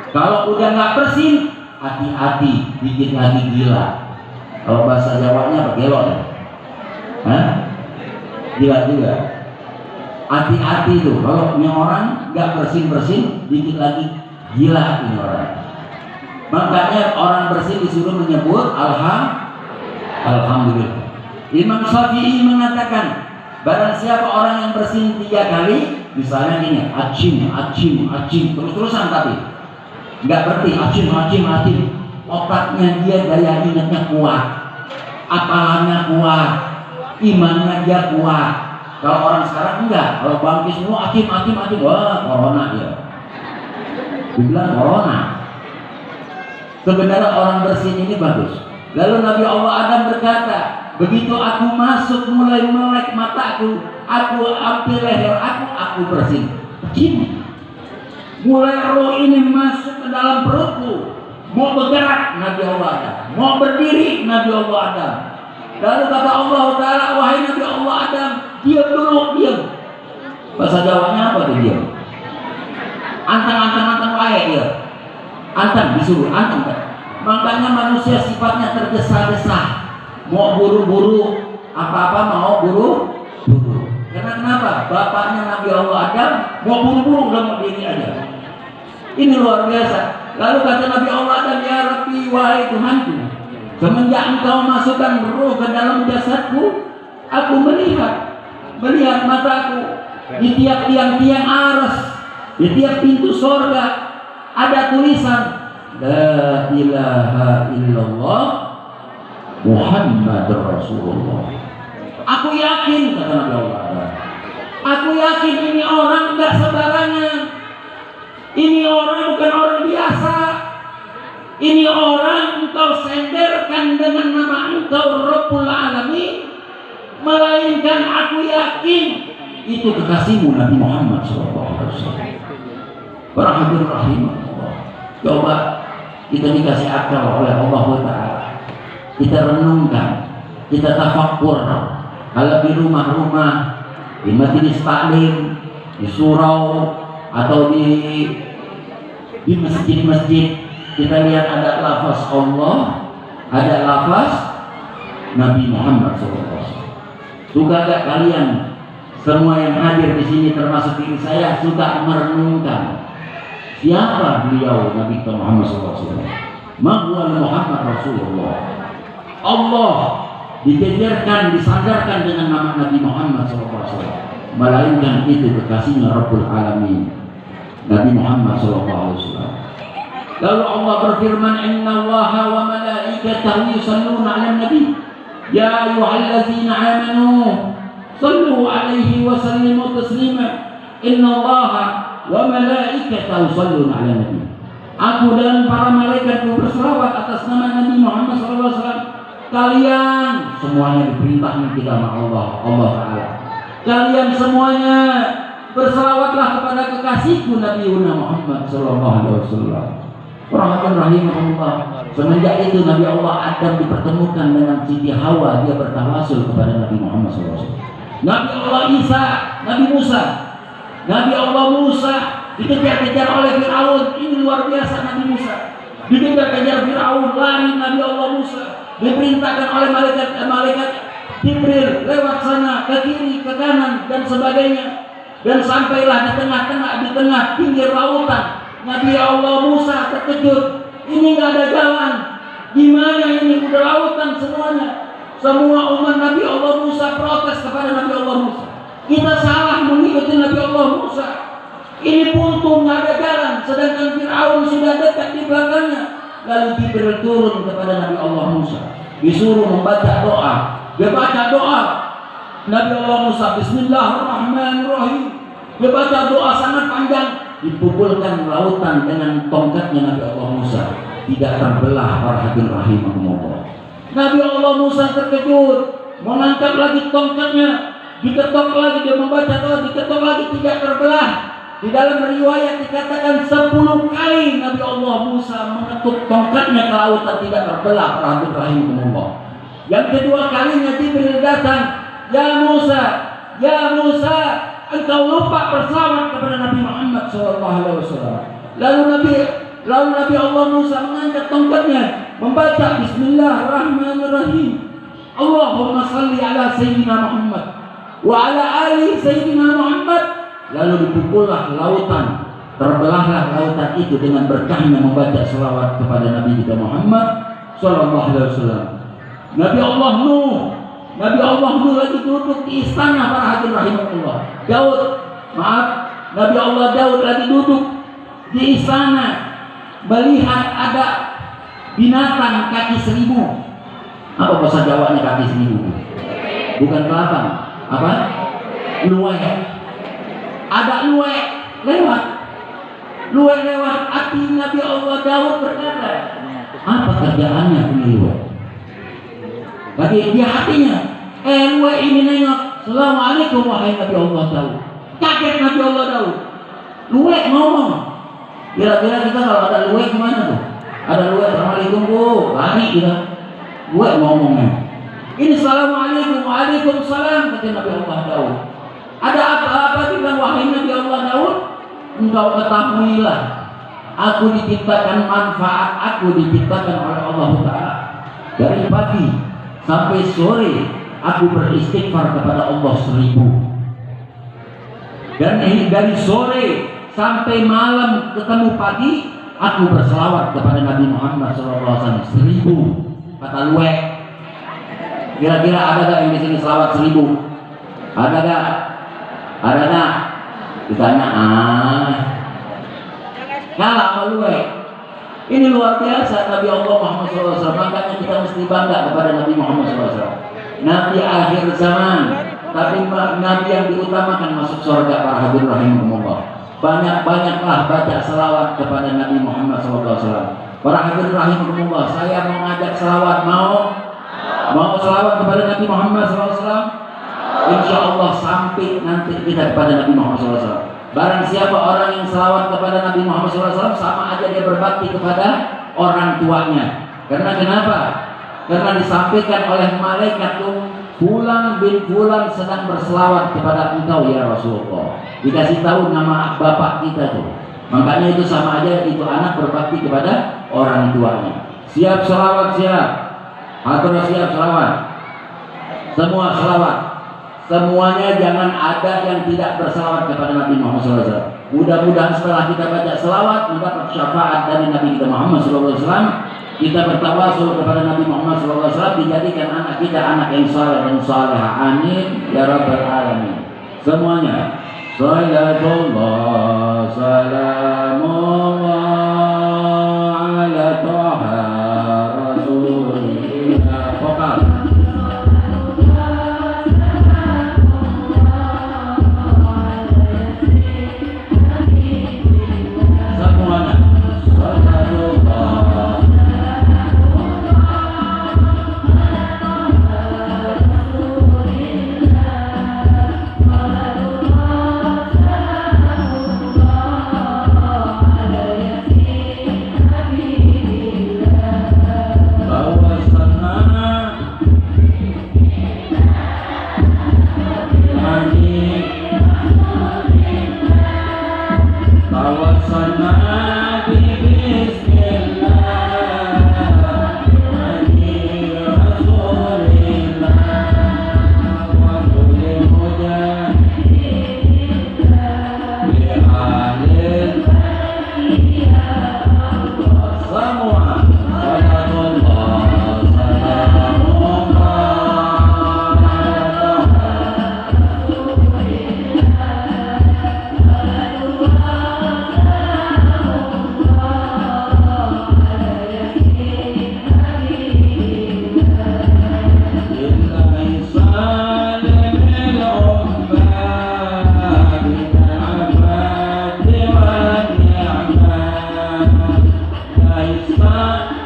Kalau udah nggak bersin, hati-hati, dikit lagi gila. Kalau bahasa Jawanya apa? Gelon. Hah? Gila juga. Hati-hati tuh, kalau ini orang nggak bersin, dikit lagi gila ini orang. Makanya orang bersih disuruh menyebut alhamdulillah. Imam Syafi'i mengatakan, barang siapa orang yang bersin 3 kali, misalnya gini, acim, terus-terusan tapi nggak berhenti, acim, otaknya dia daya ingatnya kuat, apalannya kuat, imannya dia kuat. Kalau orang sekarang enggak, kalau bangkit semua acim, wah corona dia. Dibilang corona. Sebenarnya orang bersin ini bagus. Lalu Nabi Allah Adam berkata, begitu aku masuk mulai melek mataku, aku ambil leher aku bersin. Acim. Mulai roh ini masuk ke dalam perutku, mau bergerak Nabi Allah Adam, mau berdiri Nabi Allah Adam. Lalu kata Allah Ta'ala, wahai Nabi Allah Adam, diam dulu, diam. Bahasa Jawanya apa tuh diam? Antang wae dia. Antang disuruh, antang kan. Makanya manusia sifatnya tergesa-gesa, mau buru-buru, apa-apa mau buru-buru. Karena kenapa? Bapaknya Nabi Allah Adam mau buru-buru, udah mau diri aja. Ini luar biasa. Lalu kata Nabi Allah Adam, ya Rabbi, wahai Tuhanku, semenjak engkau masukkan roh ke dalam jasadku, aku melihat mataku di tiap tiang-tiang aras, di tiap pintu sorga ada tulisan La ilaha illallah Muhammadur Rasulullah. Aku yakin, kata Nabi Allah, aku yakin ini orang enggak sembarangan. Ini orang bukan orang biasa. Ini orang engkau senderkan dengan nama engkau Rabbul Alamin, melainkan aku yakin itu kekasihmu Nabi Muhammad SAW. Para hadirin rahimahullah, coba kita dikasih akal oleh Allah Ta'ala, kita renungkan, kita tafakkur. Kalau di rumah-rumah, di majelis taklim, di surau, atau di masjid-masjid, kita lihat ada lafaz Allah, ada lafaz Nabi Muhammad SAW. Suka gak kalian semua yang hadir di sini termasuk diri saya suka merenungkan siapa beliau Nabi Muhammad SAW? Mahwal Muhammad Rasulullah. Allah dijejerkan, disandarkan dengan nama Nabi Muhammad SAW, melainkan itu kekasihnya Rabbul Alamin Nabi Muhammad SAW. Lalu Allah berfirman, Inna Allaha wa malaikatahu yusalluna 'alan nabi ya ayyuhallazina amanu sallu 'alaihi wa sallimu taslima. Inna Allaha wa malaikatahu yusalluna 'alan nabi. Aku dan para malaikatku berselawat atas nama Nabi Muhammad SAW. Kalian semuanya diperintah kita sama Allah Ta'ala. Kalian semuanya berselawatlah kepada kekasihku Nabi Muhammad SAW. Rahmatan rahimahullah. Semenjak itu Nabi Allah Adam dipertemukan dengan Siti Hawa, dia bertawasul kepada Nabi Muhammad SAW. Nabi Allah Isa, Nabi Allah Musa dikejar-kejar oleh Fir'aun. Ini luar biasa Nabi Musa. Dikejar-kejar Fir'aun, lari Nabi Allah Musa. Diperintahkan oleh malaikat Jibril lewat sana, ke kiri, ke kanan dan sebagainya. Dan sampailah di tengah pinggir lautan. Nabi Allah Musa terkejut, ini nggak ada jalan, gimana ini, udah lautan semuanya. Semua umat Nabi Allah Musa protes kepada Nabi Allah Musa, kita salah mengikuti Nabi Allah Musa, ini buntu nggak ada jalan, sedangkan Fir'aun sudah dekat di belakangnya. Lalu Jibril turun kepada Nabi Allah Musa, disuruh membaca doa. Dia baca doa Nabi Allah Musa, Bismillahirrahmanirrahim. Dia baca doa sangat panjang. Dipukulkan lautan dengan tongkatnya Nabi Allah Musa, tidak terbelah. Para hadirin rahimahumullah. Nabi Allah Musa terkejut, mengangkat lagi tongkatnya, diketok lagi, dia membaca doa, diketok lagi, tidak terbelah. Di dalam riwayat dikatakan 10 kali Nabi Allah Musa mengetuk tongkatnya ke lautan, tidak terbelah. Para hadirin rahimahumullah. Yang kedua kalinya Jibril datang, ya Musa, engkau lupa berselawat kepada Nabi Muhammad SAW. Lalu Nabi Lalu Nabi Allah Musa mengangkat tongkatnya, membaca Bismillahirrahmanirrahim. Allahumma salli ala Sayyidina Muhammad wa ala ali Sayyidina Muhammad. Lalu dipukullah lautan, terbelahlah lautan itu dengan berkahnya membaca selawat kepada Nabi kita Muhammad sallallahu alaihi wasallam. Nabi Allah Nuh lagi duduk di istana para hadirin rahimahullah. Nabi Allah Daud lagi duduk di istana melihat ada binatang kaki 1000. Apa bahasa Jawanya kaki 1000? Bukan kelabang. Apa? Luweh. Ada luweh lewat. Luweh lewat. Hati Nabi Allah Daud berkata, apa kerjaannya ini luweh? Bagi dia hatinya, luweh ini nengok. Assalamualaikum wahai Nabi Allah Daud. Kaget Nabi Allah Daud. Luweh ngomong. Kira-kira kita kalau ada luweh gimana tuh? Ada luweh assalamualaikum bu, lari kita. Luweh ngomongnya. Ini assalamualaikum, waalaikumsalam, kata Nabi Allah Daud. Ada apa-apa bilang wahai Nabi Allah Daud? Engkau ketahuilah, aku diciptakan manfaat, aku diciptakan oleh Allah Ta'ala. Dari pagi sampai sore aku beristighfar kepada Allah 1000. Dan dari sore sampai malam ketemu pagi aku berselawat kepada Nabi Muhammad SAW 1000. Kata luweh. Kira-kira ada gak yang di sini selawat 1000? Ada gak? Ada gak? Ditanya kalah sama luweh. Ini luar biasa Nabi Allah Muhammad SAW. Makanya kita mesti bangga kepada Nabi Muhammad SAW. Nabi akhir zaman, tapi Nabi yang diutamakan masuk surga para hadirin rahimahumullah. Banyak-banyaklah baca selawat kepada Nabi Muhammad SAW. Para hadirin rahimahumullah, saya mau ngajak selawat, mau selawat kepada Nabi Muhammad SAW. Insya Allah sampai nanti kita kepada Nabi Muhammad SAW. Barang siapa orang yang selawat kepada Nabi Muhammad SAW, sama aja dia berbakti kepada orang tuanya. Karena kenapa? Karena disampaikan oleh malaikat tuh, Fulan bin Fulan sedang berselawat kepada engkau ya Rasulullah. Dikasih tahu nama bapak kita tuh. Makanya itu sama aja itu anak berbakti kepada orang tuanya. Siap selawat, siap. Hatur siap selawat. Semua selawat. Semuanya jangan ada yang tidak berselawat kepada Nabi Muhammad SAW. Mudah-mudahan setelah kita baca selawat mendapat syafaat dari Nabi kita Muhammad SAW. Kita bertawasul kepada Nabi Muhammad SAW, dijadikan anak kita anak yang saleh dan salehah. Amin ya rabbal alamin. Semuanya. Salatullah salamullah ala Taha Rasulillah. Vokal. Semuanya. Salatullah. Bye.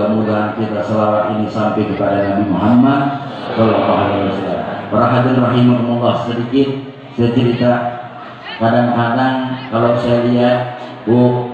mudah-mudahan kita selawat ini sampai kepada Nabi Muhammad Sallallahu Alaihi Wasallam. Para hadirin rahimakumullah, sedikit saya cerita. Kadang-kadang kalau saya lihat bu,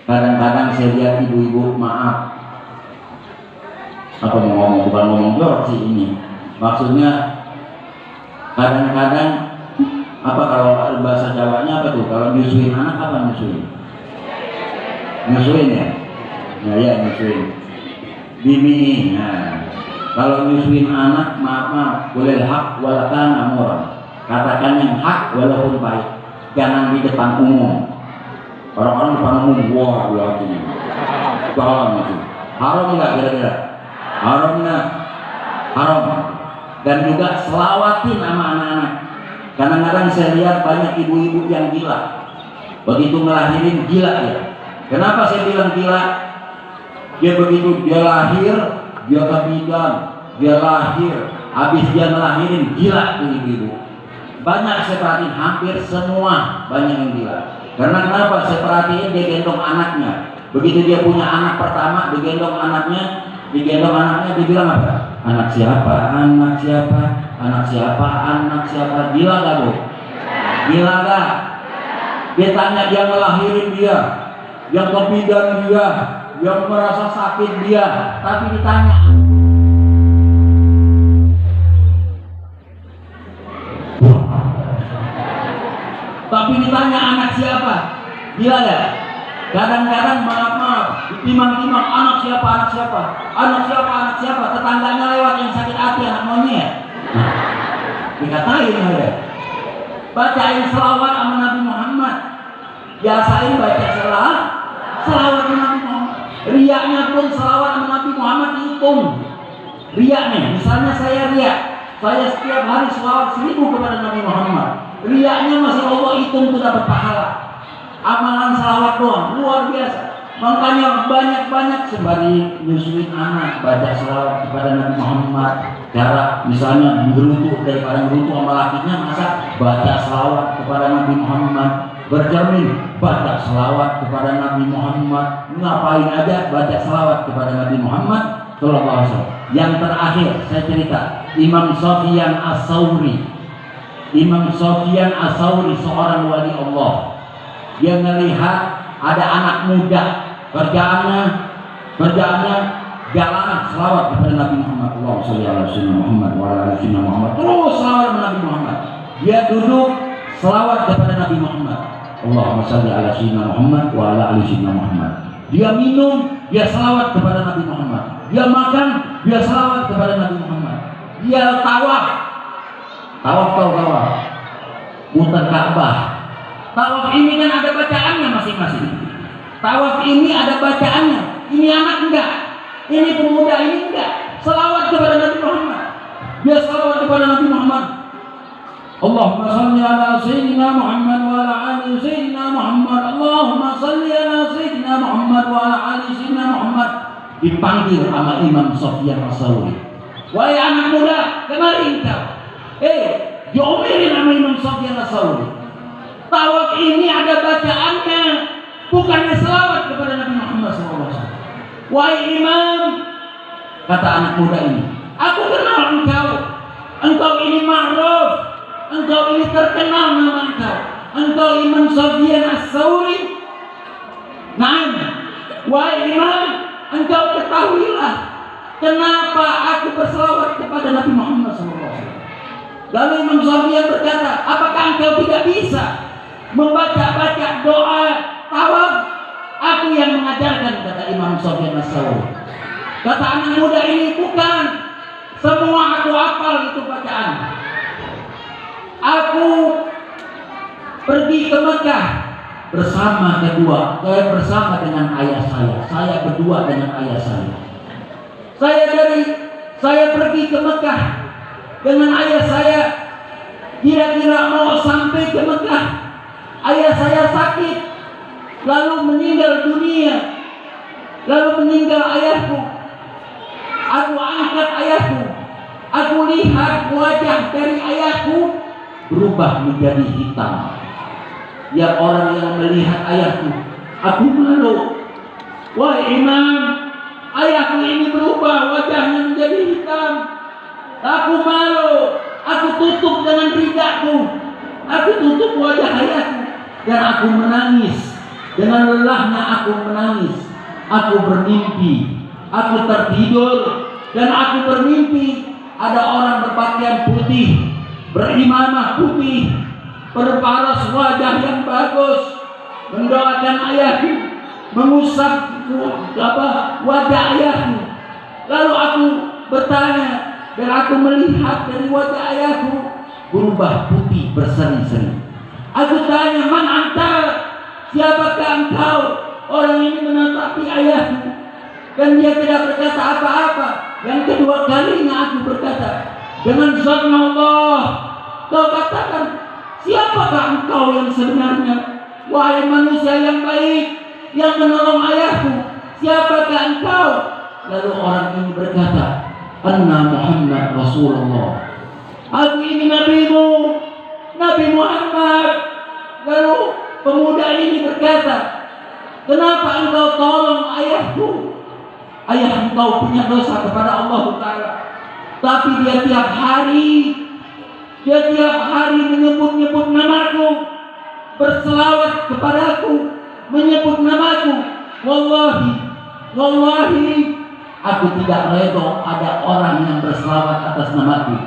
kadang-kadang saya lihat ibu-ibu, maaf, apa mau ngomong, bukan ngomong jorok sih ini, maksudnya kadang-kadang apa kalau bahasa Jawanya apa tuh, kalau nyusuin anak apa nyusuin ya, ya nyusuin bibi. Nah, kalau nyusuin anak, maaf boleh hak walakan amor, katakan yang hak walaupun baik, jangan di depan umum. Orang-orang depan umum, wah berarti haram itu, haram nggak kira-kira? Haram nggak? Haram. Dan juga selawatin sama anak-anak. Kadang-kadang saya lihat banyak ibu-ibu yang gila, begitu ngelahirin gila ya. Kenapa saya bilang gila? Dia begitu dia lahir, dia ke bidan, dia lahir, habis dia ngelahirin gila tuh ibu-ibu. Banyak saya perhatiin, hampir semua banyak yang gila. Karena kenapa? Saya perhatiin dia gendong anaknya. Begitu dia punya anak pertama, digendong anaknya, dibilang apa? Anak siapa? Anak siapa? Anak siapa? Anak siapa? Gila gak bu? Gila gak? Dia tanya, dia ngelahirin dia, yang kebidan dia, yang merasa sakit dia, tapi ditanya, anak siapa? Gila gak? Kadang-kadang maaf ditimang-timang, anak siapa, tetangganya lewat yang sakit hati, anak monyet. Dikatain ya, bacain selawat sama Nabi Muhammad, biasain baca selawat sama Nabi Muhammad. Riaknya pun selawat sama Nabi Muhammad dihitung. Riaknya, misalnya saya riak, saya setiap hari selawat 1000 kepada Nabi Muhammad. Riaknya masih Allah hitung tuh dapat pahala. Amalan selawat doang luar biasa. Makanya banyak-banyak sembari nyusuin anak baca selawat kepada Nabi Muhammad. Cara misalnya ngerutu, daripada ngerutu sama lakinya, masa baca selawat kepada Nabi Muhammad. Bercermin, baca selawat kepada Nabi Muhammad. Ngapain aja baca selawat kepada Nabi Muhammad Sallallahu Alaihi Wasallam. Yang terakhir saya cerita, Imam Sufyan As-Sauri seorang wali Allah. Dia melihat ada anak muda, kerjaannya jalan selawat kepada Nabi Muhammad. Allahumma sholli ala sayyidina Muhammad wa ala ali sayyidina Muhammad. Terus selawat kepada Nabi Muhammad. Dia duduk selawat kepada Nabi Muhammad. Allahumma sholli ala sayyidina Muhammad wa ala ali sayyidina Muhammad. Dia minum, dia selawat kepada Nabi Muhammad. Dia makan, dia selawat kepada Nabi Muhammad. Dia tawaf, muter Ka'bah. Tawaf ini kan ada bacaannya masing-masing. Tawaf ini ada bacaannya. Ini anak enggak, ini pemuda ini enggak. Selawat kepada Nabi Muhammad. Dia selawat kepada Nabi Muhammad. Allahumma salli ala sayyidina Muhammad wa ala ali sayyidina Muhammad. Allahumma salli ala sayyidina Muhammad wa ala ali sayyidina Muhammad. Dipanggil sama Imam Sufyan As-Sauri. Wahai anak muda, kemari engkau. Diomelin sama Imam Sufyan As-Sauri. Tawaf ini ada bacaannya, bukannya selawat kepada Nabi Muhammad SAW. Wahai imam, kata anak muda ini, aku kenal engkau ini ma'ruf, engkau ini terkenal nama engkau Imam Sufyan As-Sauri. Nah, wahai imam, engkau ketahuilah kenapa aku berselawat kepada Nabi Muhammad SAW. Lalu Imam Sufyan berkata, apakah engkau tidak bisa membaca doa tawaf? Aku yang mengajarkan, kata Imam Sufyan As-Sauri. Kata anak muda ini, bukan semua aku hafal itu bacaan. Aku pergi ke Mekah bersama dengan ayah saya. Saya berdua dengan ayah saya. Saya pergi ke Mekah dengan ayah saya. Kira-kira mau sampai ke Mekah, ayah saya sakit, lalu meninggal dunia, lalu meninggal ayahku. Aku angkat ayahku, aku lihat wajah dari ayahku berubah menjadi hitam. Ya orang yang melihat ayahku, aku malu. Wahai imam, ayahku ini berubah, wajahnya menjadi hitam. Aku malu. Aku tutup dengan ridhaku. Aku tutup wajah ayahku dan aku menangis. Dengan lelahnya aku menangis. Aku bermimpi. Aku tertidur dan aku bermimpi ada orang berpakaian putih, berimamah putih, berparas wajah yang bagus, mendoakan ayahku, mengusap wajah ayahku. Lalu aku bertanya dan aku melihat dari wajah ayahku berubah putih berseri-seri. Aku tanya, man anta? Siapakah engkau? Orang ini menatapi ayahku dan dia tidak berkata apa-apa. Yang kedua kalinya aku berkata, dengan zat Allah, kau katakan, siapakah engkau yang sebenarnya? Wahai manusia yang baik, yang menolong ayahku, siapakah engkau? Lalu orang ini berkata, Anna Muhammad Rasulullah. Aku ini nabimu, Nabi Muhammad. Lalu pemuda ini berkata, kenapa engkau tolong ayahku? Ayah engkau punya dosa kepada Allah Ta'ala, tapi dia tiap hari menyebut-nyebut namaku, berselawat kepadaku, menyebut namaku. Wallahi, aku tidak reda ada orang yang berselawat atas namaku,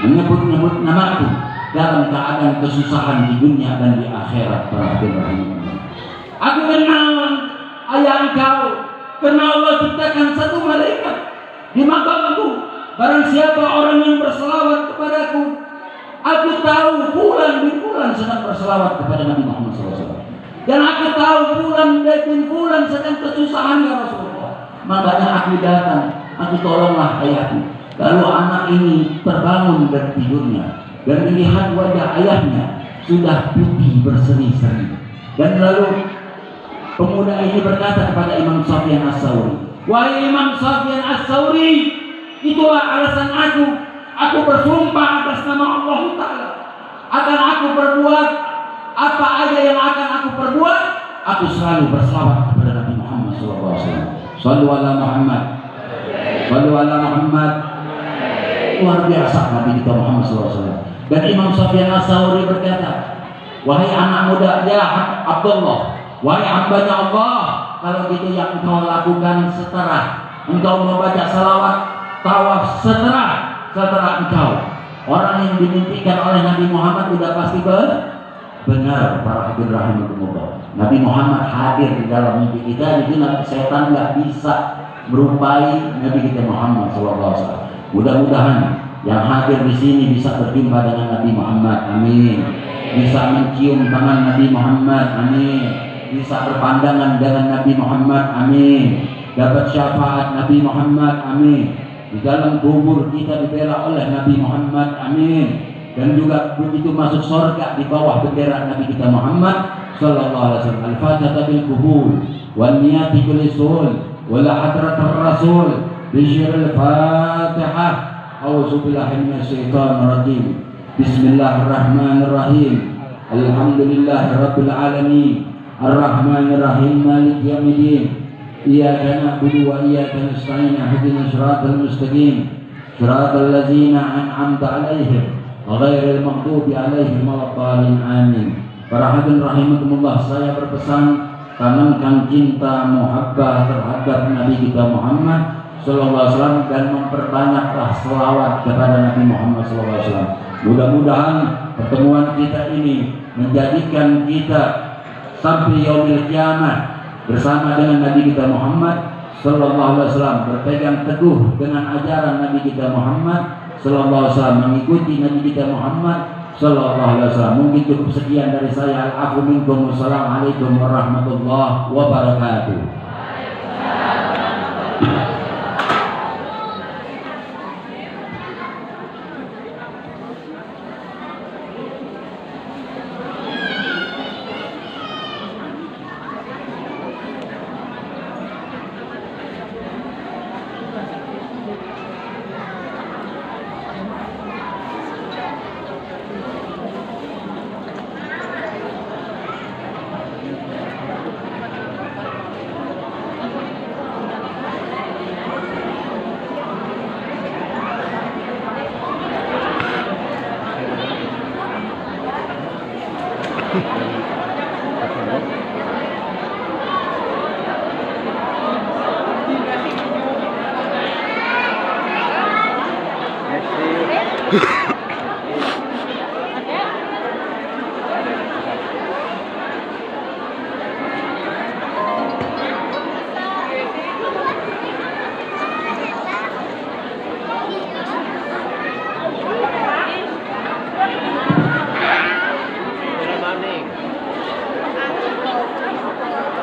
menyebut-nyebut namaku dalam keadaan kesusahan di dunia dan di akhirat. Aku kenal ayah engkau, karena Allah ciptakan satu malaikat di maqamku. Barang siapa orang yang berselawat kepadaku, aku tahu fulan bin fulan sedang berselawat kepada Nabi Muhammad SAW. Dan aku tahu fulan bin fulan sedang kesusahan ya Rasulullah. Makanya aku datang, aku tolonglah ayahku. Lalu anak ini terbangun dari tidurnya dan melihat wajah ayahnya sudah putih berseri-seri. Dan lalu pemuda ini berkata kepada Imam Sufyan Ats-Tsauri, wahai Imam Sufyan Ats-Tsauri, itulah alasan aku bersumpah atas nama Allah Ta'ala, akan aku berbuat apa aja yang akan aku perbuat. Aku selalu berselawat kepada Nabi Muhammad SAW. Sallu ala Muhammad, sallu ala Muhammad. Luar biasa Nabi kita Muhammad SAW. Dan Imam Sufyan Ats-Tsauri berkata, wahai anak muda, ya Abdullah, wahai hambanya Allah, kalau gitu yang engkau lakukan setelah engkau membaca salawat tawaf, setelah engkau orang yang dimimpikan oleh Nabi Muhammad sudah pasti benar. Para hadirin rahimahumullah, Nabi Muhammad hadir di dalam mimpi kita. Jadi setan nggak bisa merupai Nabi kita Muhammad SAW. Mudah-mudahan yang hadir di sini bisa berjumpa dengan Nabi Muhammad, amin. Bisa mencium tangan Nabi Muhammad, amin. Bisa berpandangan dengan Nabi Muhammad, amin. Dapat syafaat Nabi Muhammad, amin. Di dalam kubur kita dibela oleh Nabi Muhammad, amin. Dan juga begitu masuk surga di bawah bendera Nabi kita Muhammad sallallahu alaihi wasallam. Al-Fatihah bil qubul wan niyati bil usul wal hadratir rasul bisyiril Fatihah. A'udzu billahi minasyaitonir rajim. Bismillahirrahmanirrahim. Alhamdulillahirabbil alamin. Ar-Rahmanir Rahim, Maliki Yaumiddin. Iyyaka na'budu wa iyyaka nasta'in. Ihdinas siratal mustaqim. Siratal ladzina an'amta 'alaihim ghairil maghdubi 'alaihim waladdallin. Amin. Para hadirin rahimakumullah, saya berpesan tanamkan cinta muhabbah terhadap Nabi kita Muhammad sallallahu alaihi wasallam dan memperbanyaklah selawat kepada Nabi Muhammad sallallahu alaihi wasallam. Mudah-mudahan pertemuan kita ini menjadikan kita sampai yaumil kiamat bersama dengan Nabi kita Muhammad sallallahu alaihi wasallam, berpegang teguh dengan ajaran Nabi kita Muhammad sallallahu alaihi wasallam, mengikuti Nabi kita Muhammad sallallahu alaihi wasallam. Mungkin cukup sekian dari saya. Al-afu minkum. Wassalamualaikum warahmatullahi wabarakatuh. Wabarakatuh.